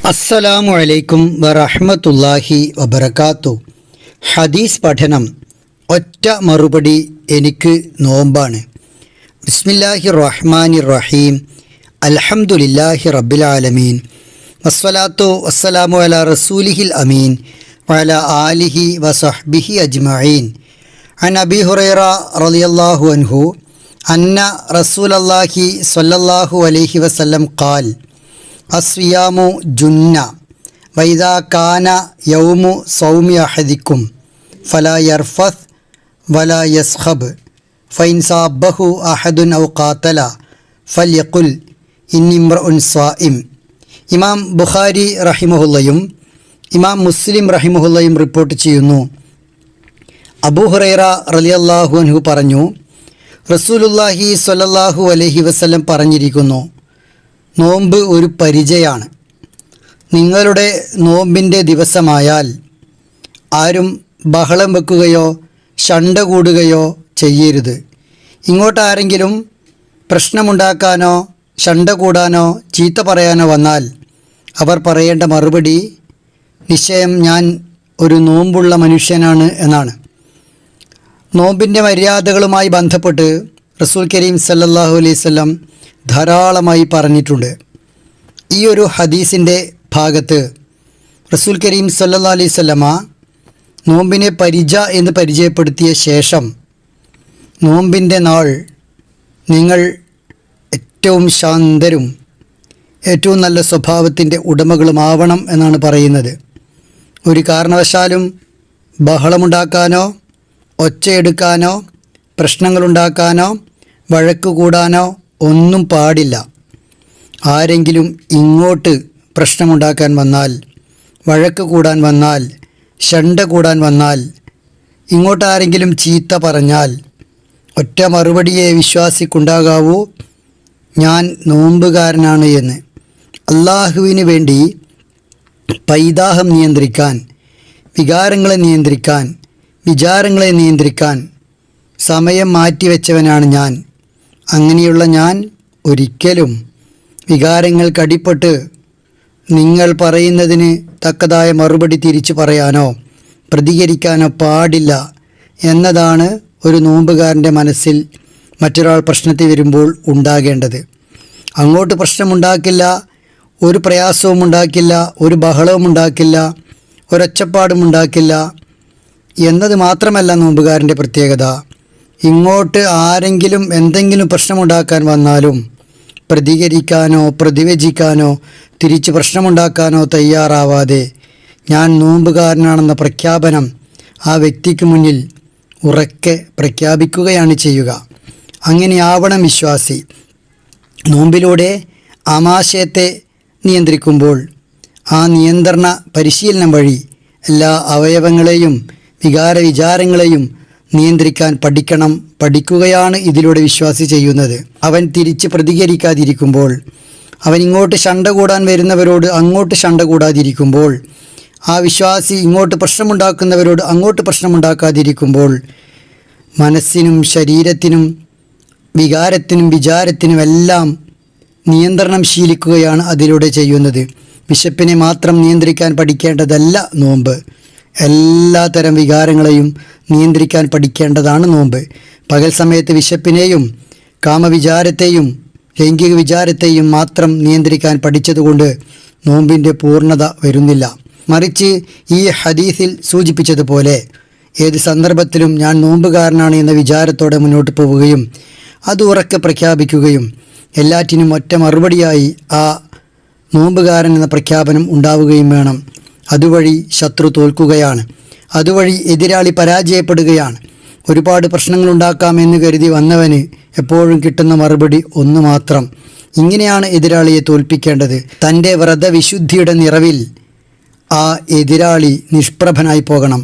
അസ്സലാമു അലൈക്കും വറഹ്മത്തുള്ളാഹി വബറകാതുഹു. ഹദീസ് പഠനം. ഒറ്റ മറുപടി, എനിക്ക് നോമ്പാണ്. ബിസ്മില്ലാഹിർ റഹ്മാനിർ റഹീം. അൽഹംദുലില്ലാഹി റബ്ബിൽ ആലമീൻ. വസ്സലാത്തു വസ്സലാമു അലാ റസൂലിഹിൽ അമീൻ വഅലാ ആലിഹി വസഹ്ബിഹി അജ്മഈൻ. അൻ അബീ ഹുറൈറ റളിയല്ലാഹു അൻഹു അന്ന റസൂലല്ലാഹി സ്വല്ലല്ലാഹു അലൈഹി വസല്ലം ഖാൽ അസ്വിയാമു ജുന്ന വൈദാ കാന യൗമു സൗമി അഹദിക്കും ഫലാ യർഫസ് വലാ യസ്ഖബ് ഫൈൻ സാബഹു അഹദുൻ ഔ ഖാതല ഫൽയഖുൽ ഇന്നി ഇംറഉൻ സ്വാഇം. ഇമാം ബുഖാരി റഹിമഹുല്ലയും ഇമാം മുസ്ലിം റഹിമഹുല്ലയും റിപ്പോർട്ട് ചെയ്യുന്നു. അബൂ ഹുറൈറ റളിയല്ലാഹു അൻഹു പറഞ്ഞു, റസൂലുള്ളാഹി സ്വല്ലല്ലാഹു അലൈഹി വസല്ലം പറഞ്ഞിരിക്കുന്നു, നോമ്പ് ഒരു പരിചയാണ്. നിങ്ങളുടെ നോമ്പിൻ്റെ ദിവസമായാൽ ആരും ബഹളം വെക്കുകയോ ശണ്ട കൂടുകയോ ചെയ്യരുത്. ഇങ്ങോട്ടാരെങ്കിലും പ്രശ്നമുണ്ടാക്കാനോ ശണ്ട കൂടാനോ ചീത്ത പറയാനോ വന്നാൽ അവർ പറയേണ്ട മറുപടി നിശ്ചയം ഞാൻ ഒരു നോമ്പുള്ള മനുഷ്യനാണ് എന്നാണ്. നോമ്പിൻ്റെ മര്യാദകളുമായി ബന്ധപ്പെട്ട് റസൂൽ കരീം സല്ലല്ലാഹു അലൈഹി വസല്ലം ധാരാളമായി പറഞ്ഞിട്ടുണ്ട്. ഈ ഒരു ഹദീസിൻ്റെ ഭാഗത്ത് റസൂൽ കരീം സല്ലല്ലാഹു അലൈഹി വസല്ലമ നോമ്പിനെ എന്ന് പരിചയപ്പെടുത്തിയ ശേഷം നോമ്പിൻ്റെ നാൾ നിങ്ങൾ ഏറ്റവും ശാന്തരും ഏറ്റവും നല്ല സ്വഭാവത്തിൻ്റെ ഉടമകളുമാവണം എന്നാണ് പറയുന്നത്. ഒരു കാരണവശാലും ബഹളമുണ്ടാക്കാനോ ഒച്ചയെടുക്കാനോ പ്രശ്നങ്ങളുണ്ടാക്കാനോ വഴക്ക് കൂടാനോ ഒന്നും പാടില്ല. ആരെങ്കിലും ഇങ്ങോട്ട് പ്രശ്നമുണ്ടാക്കാൻ വന്നാൽ, വഴക്ക് കൂടാൻ വന്നാൽ, ശണ്ട കൂടാൻ വന്നാൽ, ഇങ്ങോട്ടാരെങ്കിലും ചീത്ത പറഞ്ഞാൽ ഒറ്റ മറുപടിയെ വിശ്വാസിക്കുണ്ടാകാവൂ, ഞാൻ നോമ്പുകാരനാണ് എന്ന്. അള്ളാഹുവിന് വേണ്ടി പൈതാഹം നിയന്ത്രിക്കാൻ, വികാരങ്ങളെ നിയന്ത്രിക്കാൻ, വിചാരങ്ങളെ നിയന്ത്രിക്കാൻ സമയം മാറ്റിവെച്ചവനാണ് ഞാൻ. അങ്ങനെയുള്ള ഞാൻ ഒരിക്കലും വികാരങ്ങൾക്കടിപ്പെട്ട് നിങ്ങൾ പറയുന്നതിന് തക്കതായ മറുപടി തിരിച്ചു പറയാനോ പ്രതികരിക്കാനോ പാടില്ല എന്നതാണ് ഒരു നോമ്പുകാരൻ്റെ മനസ്സിൽ മറ്റൊരാൾ പ്രശ്നത്തിൽ വരുമ്പോൾ ഉണ്ടാകേണ്ടത്. അങ്ങോട്ട് പ്രശ്നമുണ്ടാക്കില്ല, ഒരു പ്രയാസവും ഉണ്ടാക്കില്ല, ഒരു ബഹളവും ഉണ്ടാക്കില്ല, ഒരൊച്ചപ്പാടും ഉണ്ടാക്കില്ല എന്നത് മാത്രമല്ല നോമ്പുകാരൻ്റെ പ്രത്യേകത. ഇങ്ങോട്ട് ആരെങ്കിലും എന്തെങ്കിലും പ്രശ്നമുണ്ടാക്കാൻ വന്നാലും പ്രതികരിക്കാനോ പ്രതിവചിക്കാനോ തിരിച്ച് പ്രശ്നമുണ്ടാക്കാനോ തയ്യാറാവാതെ ഞാൻ നോമ്പുകാരനാണെന്ന പ്രഖ്യാപനം ആ വ്യക്തിക്ക് മുന്നിൽ ഉറക്കെ പ്രഖ്യാപിക്കുകയാണ് ചെയ്യുക. അങ്ങനെയാവണം വിശ്വാസി. നോമ്പിലൂടെ ആമാശയത്തെ നിയന്ത്രിക്കുമ്പോൾ ആ നിയന്ത്രണ പരിശീലനം വഴി എല്ലാ അവയവങ്ങളെയും വിചാരങ്ങളെയും നിയന്ത്രിക്കാൻ പഠിക്കുകയാണ് ഇതിലൂടെ വിശ്വാസി ചെയ്യുന്നത്. അവൻ തിരിച്ച് പ്രതികരിക്കാതിരിക്കുമ്പോൾ, അവൻ ഇങ്ങോട്ട് ശണ്ട കൂടാൻ വരുന്നവരോട് അങ്ങോട്ട് ശണ്ട കൂടാതിരിക്കുമ്പോൾ, ആ വിശ്വാസി ഇങ്ങോട്ട് പ്രശ്നമുണ്ടാക്കുന്നവരോട് അങ്ങോട്ട് പ്രശ്നമുണ്ടാക്കാതിരിക്കുമ്പോൾ മനസ്സിനും ശരീരത്തിനും വികാരത്തിനും വിചാരത്തിനുമെല്ലാം നിയന്ത്രണം ശീലിക്കുകയാണ് അതിലൂടെ ചെയ്യുന്നത്. വിശപ്പിനെ മാത്രം നിയന്ത്രിക്കാൻ പഠിക്കേണ്ടതല്ല നോമ്പ്. എല്ലാ തരം വികാരങ്ങളെയും നിയന്ത്രിക്കാൻ പഠിക്കേണ്ടതാണ് നോമ്പ്. പകൽ സമയത്ത് വിശപ്പിനെയും കാമവിചാരത്തെയും ലൈംഗിക വിചാരത്തെയും മാത്രം നിയന്ത്രിക്കാൻ പഠിച്ചതുകൊണ്ട് നോമ്പിൻ്റെ പൂർണ്ണത വരുന്നില്ല. മറിച്ച് ഈ ഹദീസിൽ സൂചിപ്പിച്ചതുപോലെ ഏത് സന്ദർഭത്തിലും ഞാൻ നോമ്പുകാരനാണ് എന്ന വിചാരത്തോടെ മുന്നോട്ട് പോവുകയും അത് ഉറക്കെ പ്രഖ്യാപിക്കുകയും എല്ലാറ്റിനും ഒറ്റ മറുപടിയായി ആ നോമ്പുകാരൻ എന്ന പ്രഖ്യാപനം ഉണ്ടാവുകയും വേണം. അതുവഴി ശത്രു തോൽക്കുകയാണ്, അതുവഴി എതിരാളി പരാജയപ്പെടുകയാണ്. ഒരുപാട് പ്രശ്നങ്ങളുണ്ടാക്കാമെന്ന് കരുതി വന്നവന് എപ്പോഴും കിട്ടുന്ന മറുപടി ഒന്ന് മാത്രം. ഇങ്ങനെയാണ് എതിരാളിയെ തോൽപ്പിക്കേണ്ടത്. തൻ്റെ വ്രതവിശുദ്ധിയുടെ നിറവിൽ ആ എതിരാളി നിഷ്പ്രഭനായി പോകണം.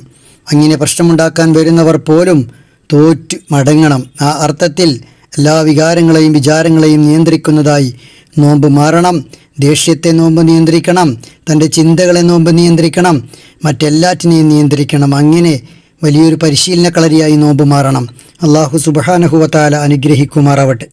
അങ്ങനെ പ്രശ്നമുണ്ടാക്കാൻ വരുന്നവർ പോലും തോറ്റു മടങ്ങണം. ആ അർത്ഥത്തിൽ എല്ലാ വികാരങ്ങളെയും വിചാരങ്ങളെയും നിയന്ത്രിക്കുന്നതായി നോമ്പ് മാറണം. ദേഷ്യത്തെ നോമ്പ് നിയന്ത്രിക്കണം, തൻ്റെ ചിന്തകളെ നോമ്പ് നിയന്ത്രിക്കണം, മറ്റെല്ലാറ്റിനെയും നിയന്ത്രിക്കണം. അങ്ങനെ വലിയൊരു പരിശീലനക്കളരിയായി നോമ്പ് മാറണം. അല്ലാഹു സുബ്ഹാനഹു വ തആല അനുഗ്രഹിക്കുമാറാവട്ടെ.